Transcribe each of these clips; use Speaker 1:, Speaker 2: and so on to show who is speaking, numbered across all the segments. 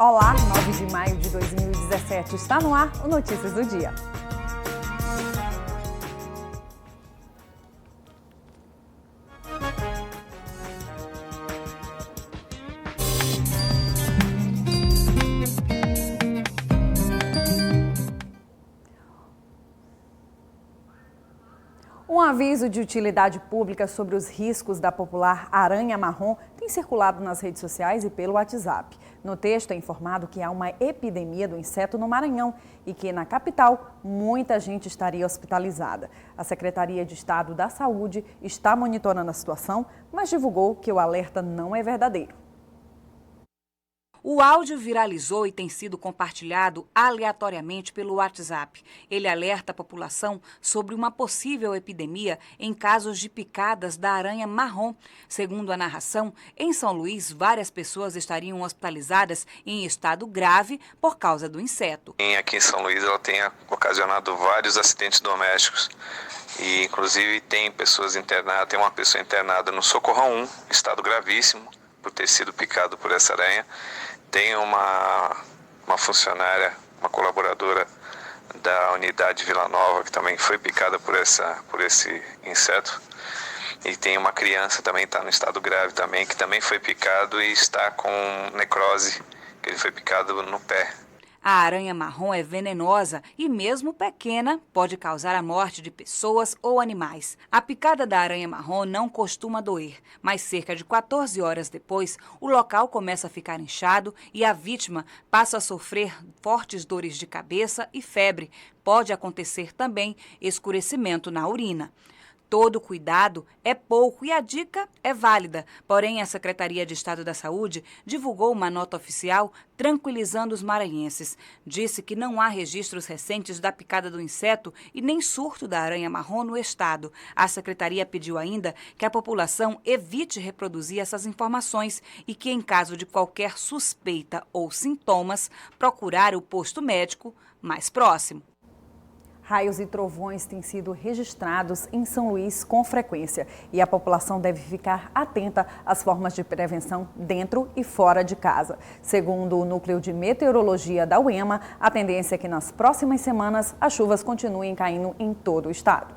Speaker 1: Olá, 9 de maio de 2017, está no ar o Notícias do Dia. Um aviso de utilidade pública sobre os riscos da popular aranha marrom tem circulado nas redes sociais e pelo WhatsApp. No texto é informado que há uma epidemia do inseto no Maranhão e que na capital muita gente estaria hospitalizada. A Secretaria de Estado da Saúde está monitorando a situação, mas divulgou que o alerta não é verdadeiro.
Speaker 2: O áudio viralizou e tem sido compartilhado aleatoriamente pelo WhatsApp. Ele alerta a população sobre uma possível epidemia em casos de picadas da aranha marrom. Segundo a narração, em São Luís, várias pessoas estariam hospitalizadas em estado grave por causa do inseto.
Speaker 3: Aqui em São Luís, ela tem ocasionado vários acidentes domésticos. E, inclusive, tem pessoas internadas, tem uma pessoa internada no Socorrão 1, estado gravíssimo, por ter sido picado por essa aranha. Tem uma funcionária, uma colaboradora da unidade Vila Nova que também foi picada por esse inseto. E tem uma criança também está no estado grave também, que também foi picado e está com necrose, que ele foi picado no pé.
Speaker 2: A aranha marrom é venenosa e, mesmo pequena, pode causar a morte de pessoas ou animais. A picada da aranha marrom não costuma doer, mas cerca de 14 horas depois, o local começa a ficar inchado e a vítima passa a sofrer fortes dores de cabeça e febre. Pode acontecer também escurecimento na urina. Todo cuidado é pouco e a dica é válida. Porém, a Secretaria de Estado da Saúde divulgou uma nota oficial tranquilizando os maranhenses. Disse que não há registros recentes da picada do inseto e nem surto da aranha marrom no estado. A Secretaria pediu ainda que a população evite reproduzir essas informações e que, em caso de qualquer suspeita ou sintomas, procurar o posto médico mais próximo.
Speaker 1: Raios e trovões têm sido registrados em São Luís com frequência e a população deve ficar atenta às formas de prevenção dentro e fora de casa. Segundo o Núcleo de Meteorologia da UEMA, a tendência é que nas próximas semanas as chuvas continuem caindo em todo o estado.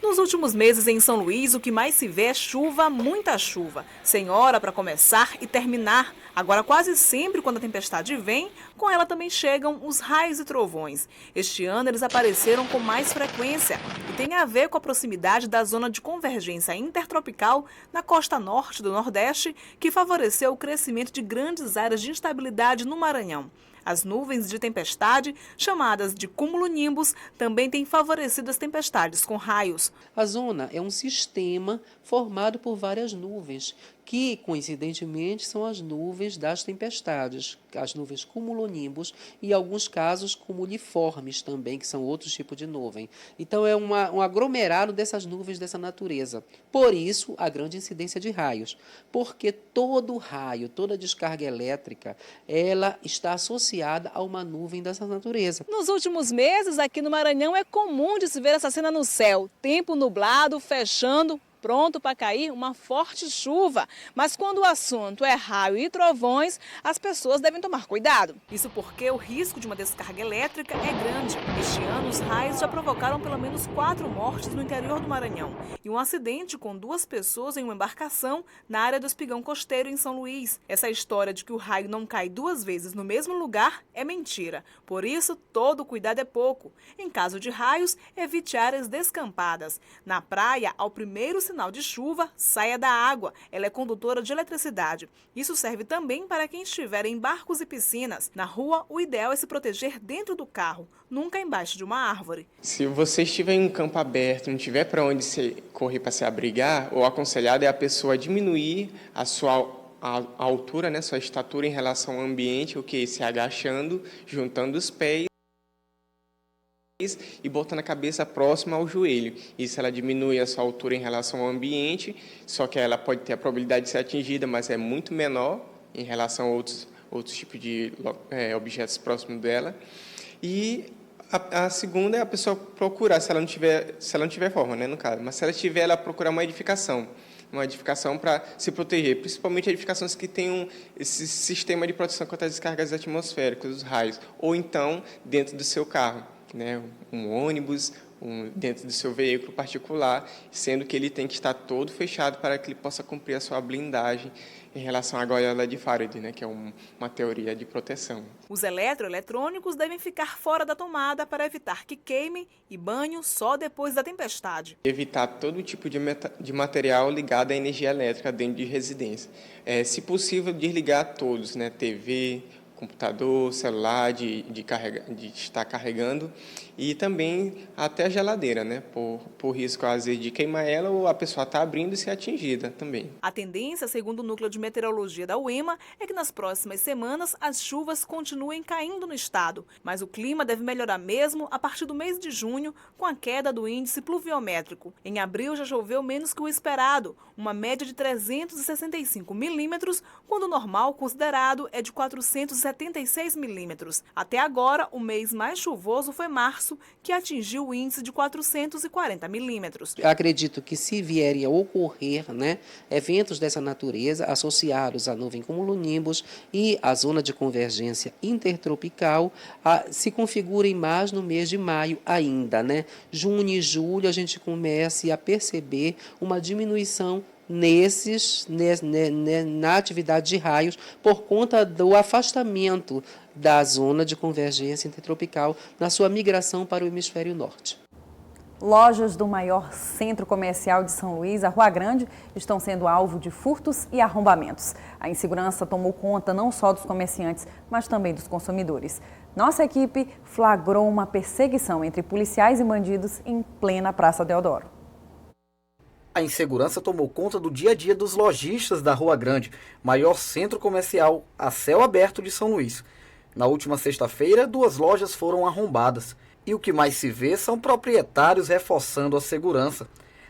Speaker 4: Nos últimos meses em São Luís, o que mais se vê é chuva, muita chuva, sem hora para começar e terminar. Agora, quase sempre quando a tempestade vem, com ela também chegam os raios e trovões. Este ano eles apareceram com mais frequência e tem a ver com a proximidade da zona de convergência intertropical na costa norte do Nordeste, que favoreceu o crescimento de grandes áreas de instabilidade no Maranhão. As nuvens de tempestade, chamadas de cumulonimbus, também têm favorecido as tempestades com raios.
Speaker 5: A zona é um sistema formado por várias nuvens, que, coincidentemente, são as nuvens das tempestades, as nuvens cumulonimbus e, em alguns casos, cumuliformes também, que são outros tipos de nuvem. Então, é um aglomerado dessas nuvens dessa natureza. Por isso, a grande incidência de raios, porque todo raio, toda descarga elétrica, ela está associada a uma nuvem dessa natureza.
Speaker 4: Nos últimos meses, aqui no Maranhão, é comum de se ver essa cena no céu, tempo nublado, fechando, pronto para cair uma forte chuva. Mas quando o assunto é raio e trovões, as pessoas devem tomar cuidado. Isso porque o risco de uma descarga elétrica é grande. Este ano, os raios já provocaram pelo menos 4 mortes no interior do Maranhão e um acidente com 2 pessoas em uma embarcação na área do Espigão Costeiro, em São Luís. Essa história de que o raio não cai 2 vezes no mesmo lugar é mentira. Por isso, todo cuidado é pouco. Em caso de raios, evite áreas descampadas. Na praia, ao primeiro sinal de chuva, saia da água. Ela é condutora de eletricidade. Isso serve também para quem estiver em barcos e piscinas. Na rua, o ideal é se proteger dentro do carro, nunca embaixo de uma árvore.
Speaker 6: Se você estiver em um campo aberto, não tiver para onde correr para se abrigar, o aconselhado é a pessoa diminuir a sua altura, né, sua estatura em relação ao ambiente, o que? Se agachando, juntando os pés e botando a cabeça próxima ao joelho. Isso ela diminui a sua altura em relação ao ambiente, só que ela pode ter a probabilidade de ser atingida, mas é muito menor em relação a outros tipos de objetos próximos dela. E a segunda é a pessoa procurar, se ela não tiver forma, né, no caso, mas se ela tiver, ela procurar uma edificação uma edificação para se proteger, principalmente edificações que tenham esse sistema de proteção contra as descargas atmosféricas, os raios, ou então dentro do seu carro, né, um ônibus, dentro do seu veículo particular, sendo que ele tem que estar todo fechado para que ele possa cumprir a sua blindagem em relação à goela de Faraday, né, que é uma teoria de proteção.
Speaker 4: Os eletroeletrônicos devem ficar fora da tomada para evitar que queime e banho só depois da tempestade.
Speaker 6: Evitar todo tipo de material ligado à energia elétrica dentro de residência. Se possível, desligar todos, né, TV, computador, celular, de estar carregando, e também até a geladeira, né, por risco, às vezes, de queimar ela ou a pessoa está abrindo e ser atingida também.
Speaker 4: A tendência, segundo o Núcleo de Meteorologia da UEMA, é que nas próximas semanas as chuvas continuem caindo no estado, mas o clima deve melhorar mesmo a partir do mês de junho, com a queda do índice pluviométrico. Em abril já choveu menos que o esperado, uma média de 365 milímetros, quando o normal considerado é de 476 milímetros. Até agora, o mês mais chuvoso foi março, que atingiu o índice de 440 milímetros.
Speaker 5: Acredito que se vierem a ocorrer, né, eventos dessa natureza associados à nuvem cumulonimbus e à zona de convergência intertropical, se configurem mais no mês de maio ainda, né? Junho e julho a gente comece a perceber uma diminuição na atividade de raios por conta do afastamento da zona de convergência intertropical na sua migração para o hemisfério norte.
Speaker 1: Lojas do maior centro comercial de São Luís, a Rua Grande, estão sendo alvo de furtos e arrombamentos. A insegurança tomou conta não só dos comerciantes, mas também dos consumidores. Nossa equipe flagrou uma perseguição entre policiais e bandidos em plena Praça Deodoro.
Speaker 7: A insegurança tomou conta do dia a dia dos lojistas da Rua Grande, maior centro comercial a céu aberto de São Luís. Na última sexta-feira, 2 lojas foram arrombadas. E o que mais se vê são proprietários reforçando a segurança.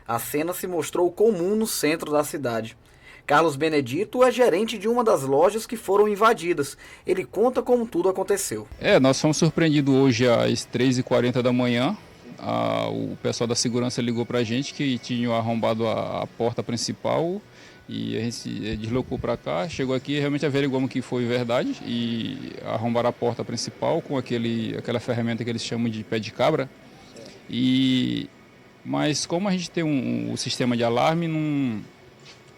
Speaker 7: A cena se mostrou comum no centro da cidade. Carlos Benedito é gerente de uma das lojas que foram invadidas. Ele conta como tudo aconteceu.
Speaker 8: Nós fomos surpreendidos hoje às 3h40 da manhã. O pessoal da segurança ligou para a gente que tinham arrombado a porta principal e a gente deslocou para cá, chegou aqui e realmente averiguamos que foi verdade e arrombaram a porta principal com aquela ferramenta que eles chamam de pé de cabra. Mas como a gente tem um sistema de alarme,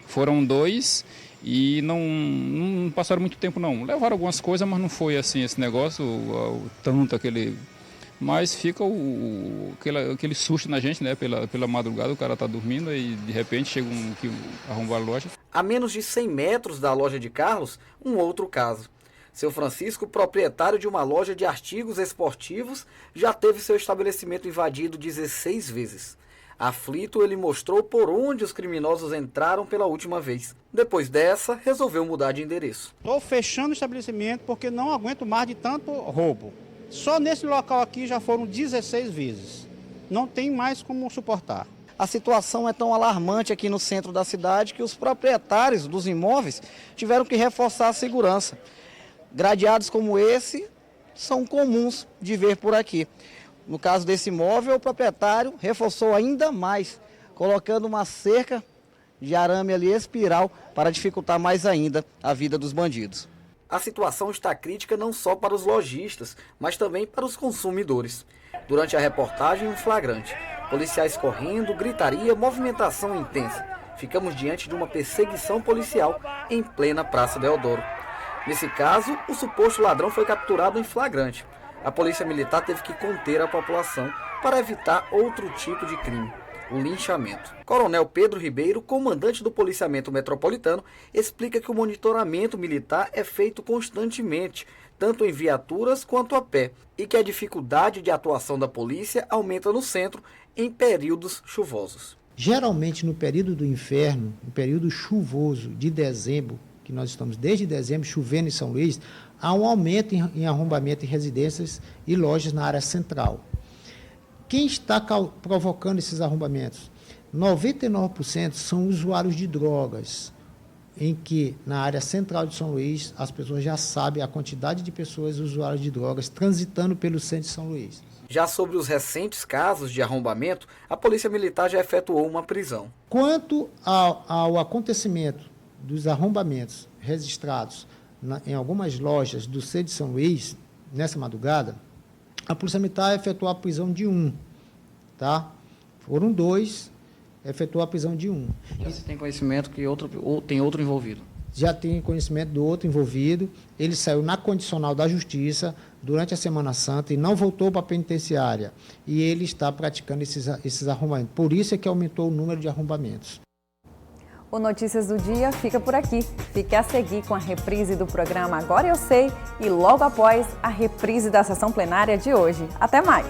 Speaker 8: foram 2 e não passaram muito tempo não. Levaram algumas coisas, mas não foi assim esse negócio, tanto aquele... Mas fica aquele susto na gente, né? Pela madrugada, o cara tá dormindo e de repente chega que arrombar a loja.
Speaker 7: A menos de 100 metros da loja de Carlos, um outro caso. Seu Francisco, proprietário de uma loja de artigos esportivos, já teve seu estabelecimento invadido 16 vezes. Aflito, ele mostrou por onde os criminosos entraram pela última vez. Depois dessa, resolveu mudar de endereço.
Speaker 9: Estou fechando o estabelecimento porque não aguento mais de tanto roubo. Só nesse local aqui já foram 16 vezes. Não tem mais como suportar.
Speaker 10: A situação é tão alarmante aqui no centro da cidade que os proprietários dos imóveis tiveram que reforçar a segurança. Gradeados como esse são comuns de ver por aqui. No caso desse imóvel, o proprietário reforçou ainda mais, colocando uma cerca de arame ali espiral para dificultar mais ainda a vida dos bandidos.
Speaker 7: A situação está crítica não só para os lojistas, mas também para os consumidores. Durante a reportagem, um flagrante. Policiais correndo, gritaria, movimentação intensa. Ficamos diante de uma perseguição policial em plena Praça Deodoro. Nesse caso, o suposto ladrão foi capturado em flagrante. A polícia militar teve que conter a população para evitar outro tipo de crime. O linchamento. Coronel Pedro Ribeiro, comandante do policiamento metropolitano, explica que o monitoramento militar é feito constantemente, tanto em viaturas quanto a pé, e que a dificuldade de atuação da polícia aumenta no centro em períodos chuvosos.
Speaker 11: Geralmente no período do inverno, no período chuvoso de dezembro, que nós estamos desde dezembro chovendo em São Luís, há um aumento em arrombamento em residências e lojas na área central. Quem está provocando esses arrombamentos? 99% são usuários de drogas, em que na área central de São Luís as pessoas já sabem a quantidade de pessoas usuários de drogas transitando pelo centro de São Luís.
Speaker 7: Já sobre os recentes casos de arrombamento, a Polícia Militar já efetuou uma prisão.
Speaker 11: Quanto ao acontecimento dos arrombamentos registrados em algumas lojas do centro de São Luís, nessa madrugada, a Polícia Militar efetuou a prisão de 1, tá? Foram 2, efetuou a prisão de 1.
Speaker 10: Já se tem conhecimento que tem outro envolvido?
Speaker 11: Já tem conhecimento do outro envolvido, ele saiu na condicional da Justiça durante a Semana Santa e não voltou para a penitenciária. E ele está praticando esses arrombamentos. Por isso é que aumentou o número de arrombamentos.
Speaker 1: O Notícias do Dia fica por aqui. Fique a seguir com a reprise do programa Agora Eu Sei e logo após a reprise da sessão plenária de hoje. Até mais!